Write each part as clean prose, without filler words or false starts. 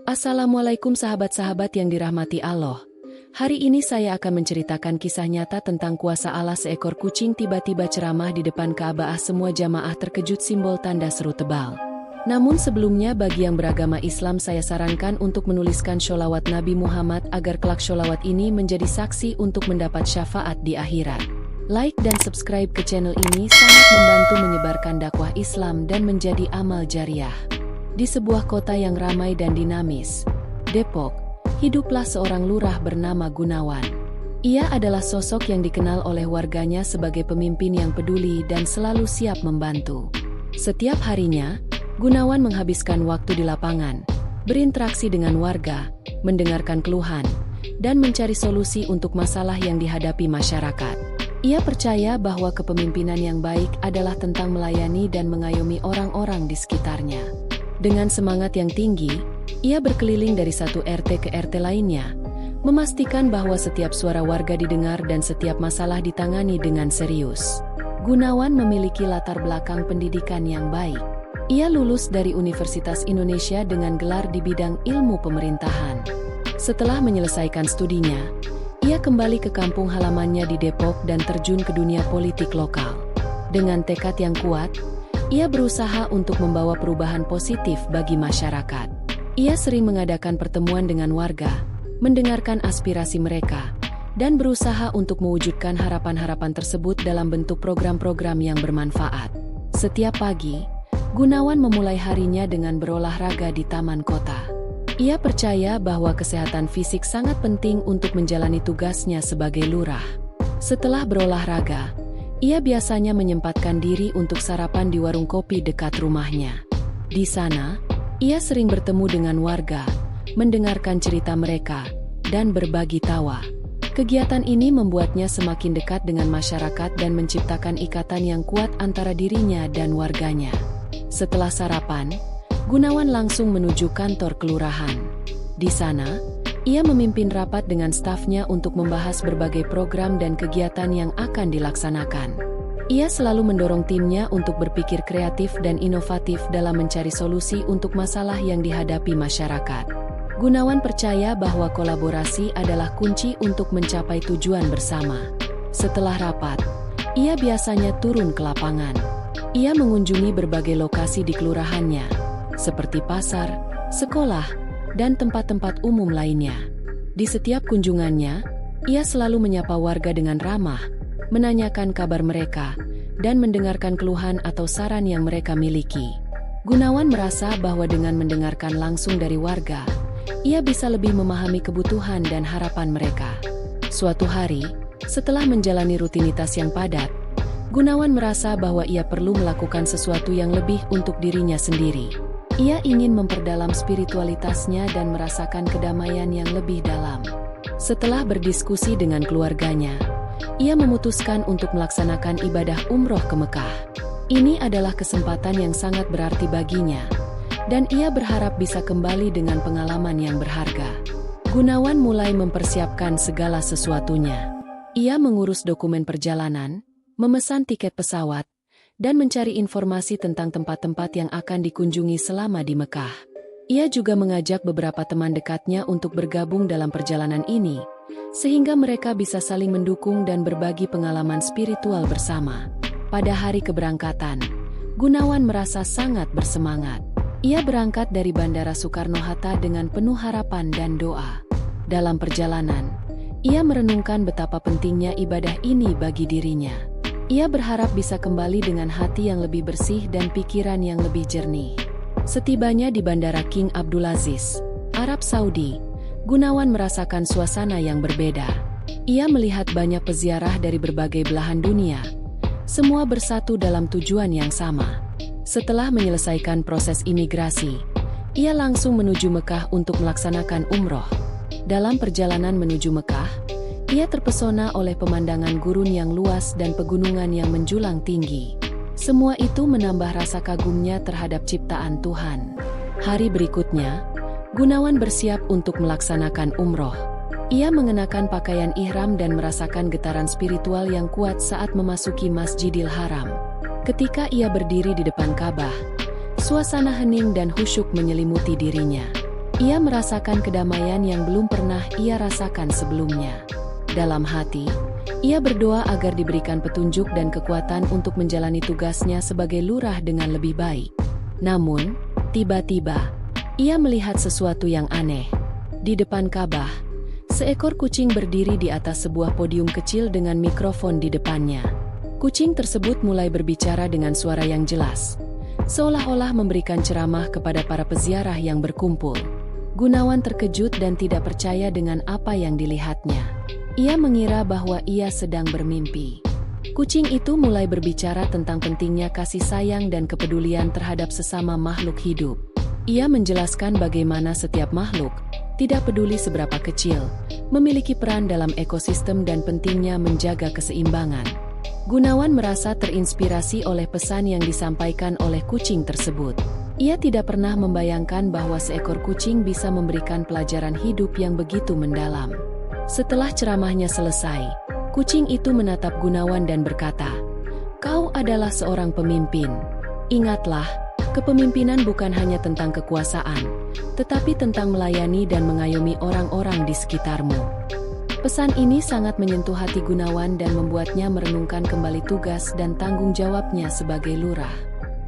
Assalamualaikum sahabat-sahabat yang dirahmati Allah. Hari ini saya akan menceritakan kisah nyata tentang kuasa Allah. Seekor kucing tiba-tiba ceramah di depan Ka'bah. Semua jamaah terkejut, simbol tanda seru tebal. Namun sebelumnya, bagi yang beragama Islam, saya sarankan untuk menuliskan sholawat Nabi Muhammad agar kelak sholawat ini menjadi saksi untuk mendapat syafaat di akhirat. Like dan subscribe ke channel ini sangat membantu menyebarkan dakwah Islam dan menjadi amal jariah. Di sebuah kota yang ramai dan dinamis, Depok, hiduplah seorang lurah bernama Gunawan. Ia adalah sosok yang dikenal oleh warganya sebagai pemimpin yang peduli dan selalu siap membantu. Setiap harinya, Gunawan menghabiskan waktu di lapangan, berinteraksi dengan warga, mendengarkan keluhan, dan mencari solusi untuk masalah yang dihadapi masyarakat. Ia percaya bahwa kepemimpinan yang baik adalah tentang melayani dan mengayomi orang-orang di sekitarnya. Dengan semangat yang tinggi, ia berkeliling dari satu RT ke RT lainnya, memastikan bahwa setiap suara warga didengar dan setiap masalah ditangani dengan serius. Gunawan memiliki latar belakang pendidikan yang baik. Ia lulus dari Universitas Indonesia dengan gelar di bidang ilmu pemerintahan. Setelah menyelesaikan studinya, ia kembali ke kampung halamannya di Depok dan terjun ke dunia politik lokal. Dengan tekad yang kuat, ia berusaha untuk membawa perubahan positif bagi masyarakat. Ia sering mengadakan pertemuan dengan warga, mendengarkan aspirasi mereka, dan berusaha untuk mewujudkan harapan-harapan tersebut dalam bentuk program-program yang bermanfaat. Setiap pagi, Gunawan memulai harinya dengan berolahraga di taman kota. Ia percaya bahwa kesehatan fisik sangat penting untuk menjalani tugasnya sebagai lurah. Setelah berolahraga, ia biasanya menyempatkan diri untuk sarapan di warung kopi dekat rumahnya. Di sana, ia sering bertemu dengan warga, mendengarkan cerita mereka, dan berbagi tawa. Kegiatan ini membuatnya semakin dekat dengan masyarakat dan menciptakan ikatan yang kuat antara dirinya dan warganya. Setelah sarapan, Gunawan langsung menuju kantor kelurahan. Di sana, ia memimpin rapat dengan stafnya untuk membahas berbagai program dan kegiatan yang akan dilaksanakan. Ia selalu mendorong timnya untuk berpikir kreatif dan inovatif dalam mencari solusi untuk masalah yang dihadapi masyarakat. Gunawan percaya bahwa kolaborasi adalah kunci untuk mencapai tujuan bersama. Setelah rapat, ia biasanya turun ke lapangan. Ia mengunjungi berbagai lokasi di kelurahannya, seperti pasar, sekolah, dan tempat-tempat umum lainnya. Di setiap kunjungannya, ia selalu menyapa warga dengan ramah, menanyakan kabar mereka, dan mendengarkan keluhan atau saran yang mereka miliki. Gunawan merasa bahwa dengan mendengarkan langsung dari warga, ia bisa lebih memahami kebutuhan dan harapan mereka. Suatu hari, setelah menjalani rutinitas yang padat, Gunawan merasa bahwa ia perlu melakukan sesuatu yang lebih untuk dirinya sendiri. Ia ingin memperdalam spiritualitasnya dan merasakan kedamaian yang lebih dalam. Setelah berdiskusi dengan keluarganya, ia memutuskan untuk melaksanakan ibadah umroh ke Mekah. Ini adalah kesempatan yang sangat berarti baginya, dan ia berharap bisa kembali dengan pengalaman yang berharga. Gunawan mulai mempersiapkan segala sesuatunya. Ia mengurus dokumen perjalanan, memesan tiket pesawat, dan mencari informasi tentang tempat-tempat yang akan dikunjungi selama di Mekah. Ia juga mengajak beberapa teman dekatnya untuk bergabung dalam perjalanan ini, sehingga mereka bisa saling mendukung dan berbagi pengalaman spiritual bersama. Pada hari keberangkatan, Gunawan merasa sangat bersemangat. Ia berangkat dari Bandara Soekarno-Hatta dengan penuh harapan dan doa. Dalam perjalanan, ia merenungkan betapa pentingnya ibadah ini bagi dirinya. Ia berharap bisa kembali dengan hati yang lebih bersih dan pikiran yang lebih jernih. Setibanya di Bandara King Abdulaziz, Arab Saudi, Gunawan merasakan suasana yang berbeda. Ia melihat banyak peziarah dari berbagai belahan dunia, semua bersatu dalam tujuan yang sama. Setelah menyelesaikan proses imigrasi, ia langsung menuju Mekah untuk melaksanakan umroh. Dalam perjalanan menuju Mekah, ia terpesona oleh pemandangan gurun yang luas dan pegunungan yang menjulang tinggi. Semua itu menambah rasa kagumnya terhadap ciptaan Tuhan. Hari berikutnya, Gunawan bersiap untuk melaksanakan umroh. Ia mengenakan pakaian ihram dan merasakan getaran spiritual yang kuat saat memasuki Masjidil Haram. Ketika ia berdiri di depan Ka'bah, suasana hening dan khusyuk menyelimuti dirinya. Ia merasakan kedamaian yang belum pernah ia rasakan sebelumnya. Dalam hati, ia berdoa agar diberikan petunjuk dan kekuatan untuk menjalani tugasnya sebagai lurah dengan lebih baik. Namun, tiba-tiba, ia melihat sesuatu yang aneh. Di depan Ka'bah, seekor kucing berdiri di atas sebuah podium kecil dengan mikrofon di depannya. Kucing tersebut mulai berbicara dengan suara yang jelas, seolah-olah memberikan ceramah kepada para peziarah yang berkumpul. Gunawan terkejut dan tidak percaya dengan apa yang dilihatnya. Ia mengira bahwa ia sedang bermimpi. Kucing itu mulai berbicara tentang pentingnya kasih sayang dan kepedulian terhadap sesama makhluk hidup. Ia menjelaskan bagaimana setiap makhluk, tidak peduli seberapa kecil, memiliki peran dalam ekosistem dan pentingnya menjaga keseimbangan. Gunawan merasa terinspirasi oleh pesan yang disampaikan oleh kucing tersebut. Ia tidak pernah membayangkan bahwa seekor kucing bisa memberikan pelajaran hidup yang begitu mendalam. Setelah ceramahnya selesai, kucing itu menatap Gunawan dan berkata, "Kau adalah seorang pemimpin. Ingatlah, kepemimpinan bukan hanya tentang kekuasaan, tetapi tentang melayani dan mengayomi orang-orang di sekitarmu." Pesan ini sangat menyentuh hati Gunawan dan membuatnya merenungkan kembali tugas dan tanggung jawabnya sebagai lurah.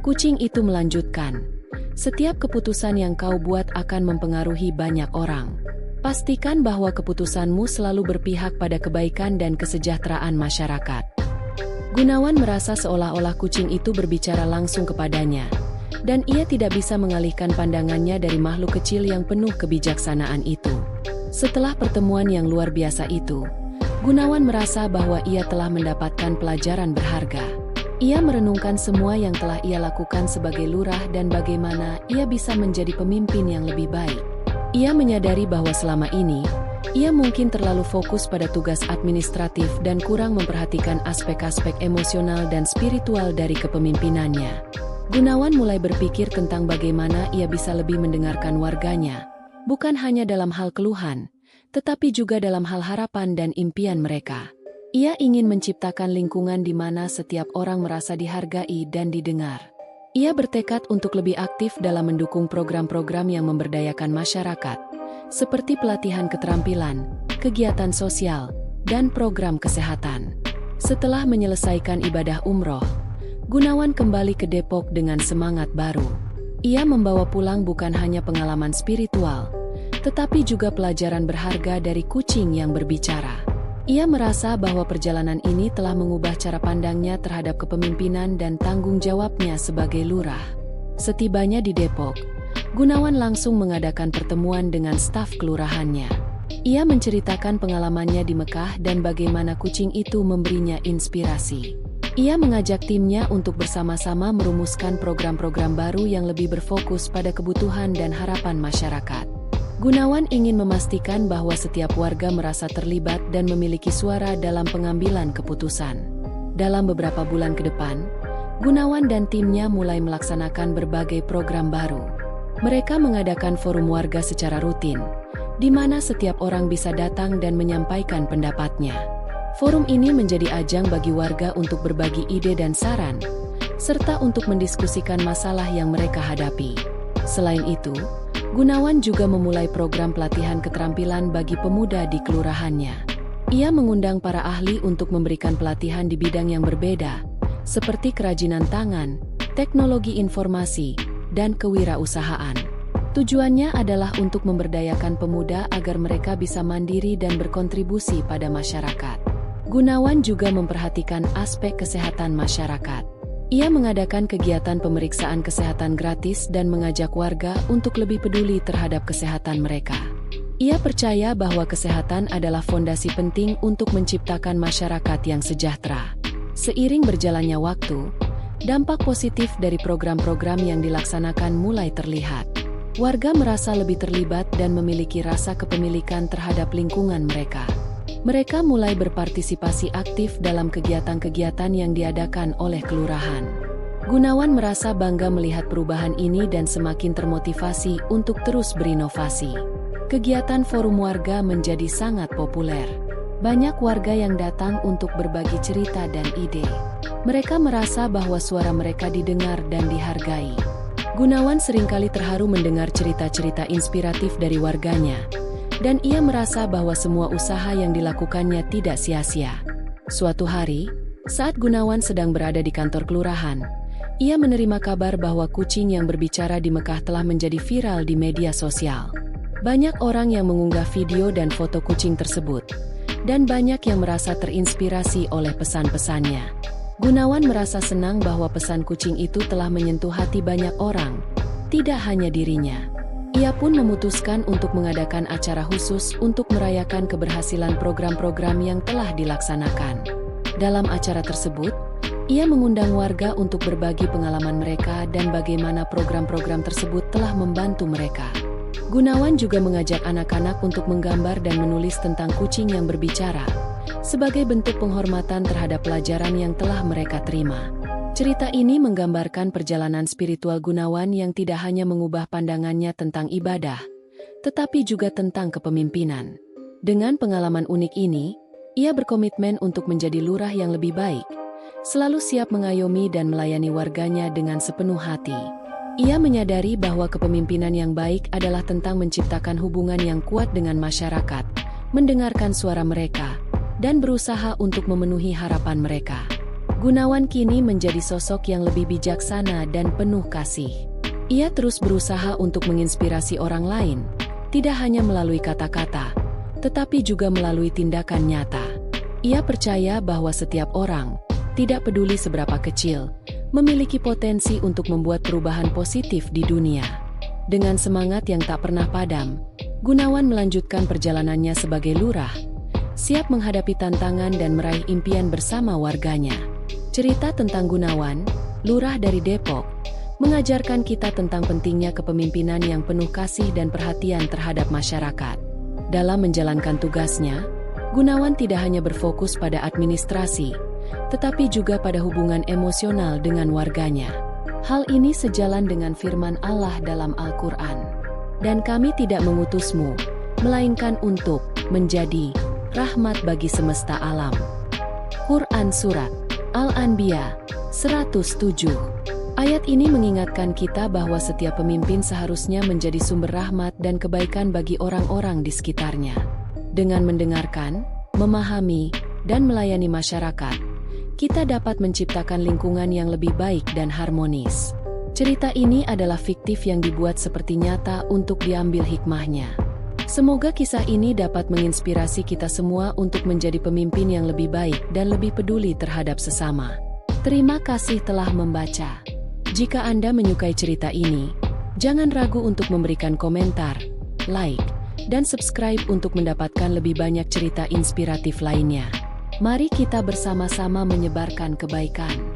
Kucing itu melanjutkan, "Setiap keputusan yang kau buat akan mempengaruhi banyak orang. Pastikan bahwa keputusanmu selalu berpihak pada kebaikan dan kesejahteraan masyarakat." Gunawan merasa seolah-olah kucing itu berbicara langsung kepadanya, dan ia tidak bisa mengalihkan pandangannya dari makhluk kecil yang penuh kebijaksanaan itu. Setelah pertemuan yang luar biasa itu, Gunawan merasa bahwa ia telah mendapatkan pelajaran berharga. Ia merenungkan semua yang telah ia lakukan sebagai lurah dan bagaimana ia bisa menjadi pemimpin yang lebih baik. Ia menyadari bahwa selama ini, ia mungkin terlalu fokus pada tugas administratif dan kurang memperhatikan aspek-aspek emosional dan spiritual dari kepemimpinannya. Gunawan mulai berpikir tentang bagaimana ia bisa lebih mendengarkan warganya, bukan hanya dalam hal keluhan, tetapi juga dalam hal harapan dan impian mereka. Ia ingin menciptakan lingkungan di mana setiap orang merasa dihargai dan didengar. Ia bertekad untuk lebih aktif dalam mendukung program-program yang memberdayakan masyarakat, seperti pelatihan keterampilan, kegiatan sosial, dan program kesehatan. Setelah menyelesaikan ibadah umroh, Gunawan kembali ke Depok dengan semangat baru. Ia membawa pulang bukan hanya pengalaman spiritual, tetapi juga pelajaran berharga dari kucing yang berbicara. Ia merasa bahwa perjalanan ini telah mengubah cara pandangnya terhadap kepemimpinan dan tanggung jawabnya sebagai lurah. Setibanya di Depok, Gunawan langsung mengadakan pertemuan dengan staf kelurahannya. Ia menceritakan pengalamannya di Mekah dan bagaimana kucing itu memberinya inspirasi. Ia mengajak timnya untuk bersama-sama merumuskan program-program baru yang lebih berfokus pada kebutuhan dan harapan masyarakat. Gunawan ingin memastikan bahwa setiap warga merasa terlibat dan memiliki suara dalam pengambilan keputusan. Dalam beberapa bulan ke depan, Gunawan dan timnya mulai melaksanakan berbagai program baru. Mereka mengadakan forum warga secara rutin, di mana setiap orang bisa datang dan menyampaikan pendapatnya. Forum ini menjadi ajang bagi warga untuk berbagi ide dan saran, serta untuk mendiskusikan masalah yang mereka hadapi. Selain itu, Gunawan juga memulai program pelatihan keterampilan bagi pemuda di kelurahannya. Ia mengundang para ahli untuk memberikan pelatihan di bidang yang berbeda, seperti kerajinan tangan, teknologi informasi, dan kewirausahaan. Tujuannya adalah untuk memberdayakan pemuda agar mereka bisa mandiri dan berkontribusi pada masyarakat. Gunawan juga memperhatikan aspek kesehatan masyarakat. Ia mengadakan kegiatan pemeriksaan kesehatan gratis dan mengajak warga untuk lebih peduli terhadap kesehatan mereka. Ia percaya bahwa kesehatan adalah fondasi penting untuk menciptakan masyarakat yang sejahtera. Seiring berjalannya waktu, dampak positif dari program-program yang dilaksanakan mulai terlihat. Warga merasa lebih terlibat dan memiliki rasa kepemilikan terhadap lingkungan mereka. Mereka mulai berpartisipasi aktif dalam kegiatan-kegiatan yang diadakan oleh kelurahan. Gunawan merasa bangga melihat perubahan ini dan semakin termotivasi untuk terus berinovasi. Kegiatan forum warga menjadi sangat populer. Banyak warga yang datang untuk berbagi cerita dan ide. Mereka merasa bahwa suara mereka didengar dan dihargai. Gunawan seringkali terharu mendengar cerita-cerita inspiratif dari warganya, dan ia merasa bahwa semua usaha yang dilakukannya tidak sia-sia. Suatu hari, saat Gunawan sedang berada di kantor kelurahan, ia menerima kabar bahwa kucing yang berbicara di Mekah telah menjadi viral di media sosial. Banyak orang yang mengunggah video dan foto kucing tersebut, dan banyak yang merasa terinspirasi oleh pesan-pesannya. Gunawan merasa senang bahwa pesan kucing itu telah menyentuh hati banyak orang, tidak hanya dirinya. Ia pun memutuskan untuk mengadakan acara khusus untuk merayakan keberhasilan program-program yang telah dilaksanakan. Dalam acara tersebut, ia mengundang warga untuk berbagi pengalaman mereka dan bagaimana program-program tersebut telah membantu mereka. Gunawan juga mengajak anak-anak untuk menggambar dan menulis tentang kucing yang berbicara, sebagai bentuk penghormatan terhadap pelajaran yang telah mereka terima. Cerita ini menggambarkan perjalanan spiritual Gunawan yang tidak hanya mengubah pandangannya tentang ibadah, tetapi juga tentang kepemimpinan. Dengan pengalaman unik ini, ia berkomitmen untuk menjadi lurah yang lebih baik, selalu siap mengayomi dan melayani warganya dengan sepenuh hati. Ia menyadari bahwa kepemimpinan yang baik adalah tentang menciptakan hubungan yang kuat dengan masyarakat, mendengarkan suara mereka, dan berusaha untuk memenuhi harapan mereka. Gunawan kini menjadi sosok yang lebih bijaksana dan penuh kasih. Ia terus berusaha untuk menginspirasi orang lain, tidak hanya melalui kata-kata, tetapi juga melalui tindakan nyata. Ia percaya bahwa setiap orang, tidak peduli seberapa kecil, memiliki potensi untuk membuat perubahan positif di dunia. Dengan semangat yang tak pernah padam, Gunawan melanjutkan perjalanannya sebagai lurah, siap menghadapi tantangan dan meraih impian bersama warganya. Cerita tentang Gunawan, lurah dari Depok, mengajarkan kita tentang pentingnya kepemimpinan yang penuh kasih dan perhatian terhadap masyarakat. Dalam menjalankan tugasnya, Gunawan tidak hanya berfokus pada administrasi, tetapi juga pada hubungan emosional dengan warganya. Hal ini sejalan dengan firman Allah dalam Al-Quran. Dan kami tidak mengutusmu, melainkan untuk menjadi rahmat bagi semesta alam. Quran Surat Al-Anbiya 107. Ayat ini mengingatkan kita bahwa setiap pemimpin seharusnya menjadi sumber rahmat dan kebaikan bagi orang-orang di sekitarnya. Dengan mendengarkan, memahami, dan melayani masyarakat, kita dapat menciptakan lingkungan yang lebih baik dan harmonis. Cerita ini adalah fiktif yang dibuat seperti nyata untuk diambil hikmahnya. Semoga kisah ini dapat menginspirasi kita semua untuk menjadi pemimpin yang lebih baik dan lebih peduli terhadap sesama. Terima kasih telah membaca. Jika Anda menyukai cerita ini, jangan ragu untuk memberikan komentar, like, dan subscribe untuk mendapatkan lebih banyak cerita inspiratif lainnya. Mari kita bersama-sama menyebarkan kebaikan.